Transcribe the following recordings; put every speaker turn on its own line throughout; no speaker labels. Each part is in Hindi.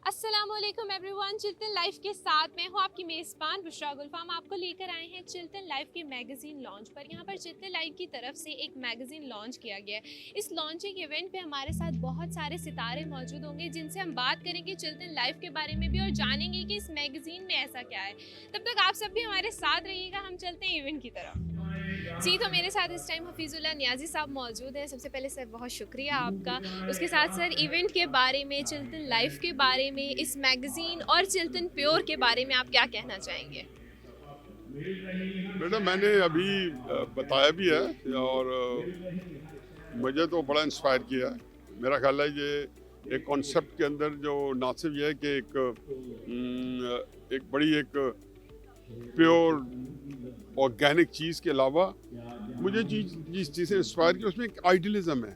अस्सलामुअलैकुम एवरीवन, चिल्तन लाइफ के साथ मैं हूँ आपकी मेज़बान बुशरा गुल्फा। हम आपको लेकर आए हैं चिल्तन लाइफ के मैगज़ीन लॉन्च पर। यहाँ पर चिल्तन लाइफ की तरफ से एक मैगज़ीन लॉन्च किया गया है। इस लॉन्चिंग इवेंट पे हमारे साथ बहुत सारे सितारे मौजूद होंगे जिनसे हम बात करेंगे चिल्तन लाइफ के बारे में भी और जानेंगे कि इस मैगज़ीन में ऐसा क्या है। तब तक आप सब भी हमारे साथ रहिएगा, हम चलते हैं इवेंट की तरफ। जी, तो मेरे साथ इस टाइम हफीजुल्लाह नियाजी साहब मौजूद हैं। सबसे पहले सर बहुत शुक्रिया आपका। उसके साथ सर इवेंट के बारे में, चिल्तन लाइफ के बारे में, इस मैगज़ीन और चिल्तन प्योर के बारे में आप क्या कहना चाहेंगे?
बेटा मैंने अभी बताया भी है और मुझे तो बड़ा इंस्पायर किया है। मेरा ख्याल है ये एक कॉन्सेप्ट के अंदर जो ना सिर्फ ये है कि एक बड़ी एक प्योर ऑर्गेनिक चीज़ के अलावा मुझे जिस चीज़ से इंस्पायर किया उसमें एक आइडियलिज्म है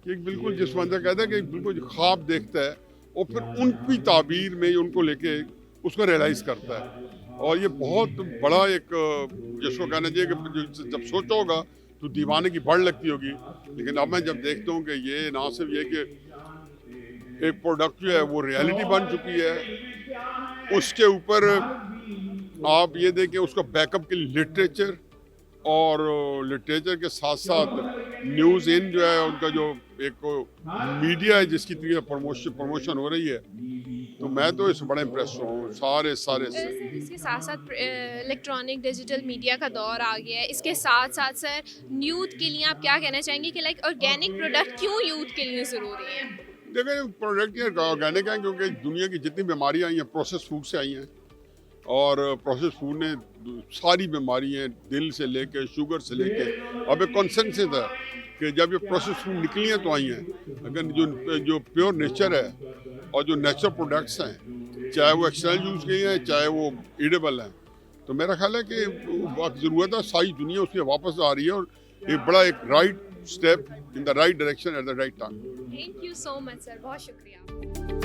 कि एक बिल्कुल जिस बंदा कहता है कि बिल्कुल ख्वाब देखता है और फिर उनकी ताबीर में उनको लेके उसको रियलाइज़ करता है। और ये बहुत बड़ा एक जिसको कहना चाहिए कि जब सोचा होगा तो दीवाने की बढ़ लगती होगी, लेकिन अब मैं जब देखता हूँ कि ये ना सिर्फ ये कि एक प्रोडक्ट जो है वो रियलिटी बन चुकी है, उसके ऊपर आप ये देखें उसका बैकअप के लिए लिटरेचर और लिटरेचर के साथ साथ न्यूज़ इन जो है उनका जो एक मीडिया है जिसकी तरह प्रमोशन हो रही है, तो मैं तो इससे बड़ा इम्प्रेस हूँ सारे
सर, इसके साथ साथ इलेक्ट्रॉनिक डिजिटल मीडिया का दौर आ गया है। इसके साथ साथ सर यूथ के लिए आप क्या कहना चाहेंगे कि लाइक ऑर्गेनिक प्रोडक्ट क्यों यूथ के लिए ज़रूरी है?
देखिए प्रोडक्ट ये ऑर्गेनिक है क्योंकि दुनिया की जितनी बीमारियाँ आई हैं प्रोसेस फूड से आई हैं और प्रोसेस फूड ने सारी बीमारियाँ दिल से लेके शुगर से लेके अब एक कॉन्सेंसस है कि जब ये प्रोसेस फूड निकली हैं तो आई हैं। अगर जो प्योर नेचर है और जो नेचुरल प्रोडक्ट्स हैं, चाहे वो एक्सटर्नल यूज़ के हैं चाहे वो ईडेबल हैं, तो मेरा ख्याल है कि ज़रूरत है सारी दुनिया उसके वापस आ रही है और एक बड़ा एक right step in the right direction at the right time.
Thank you so much sir, बहुत शुक्रिया।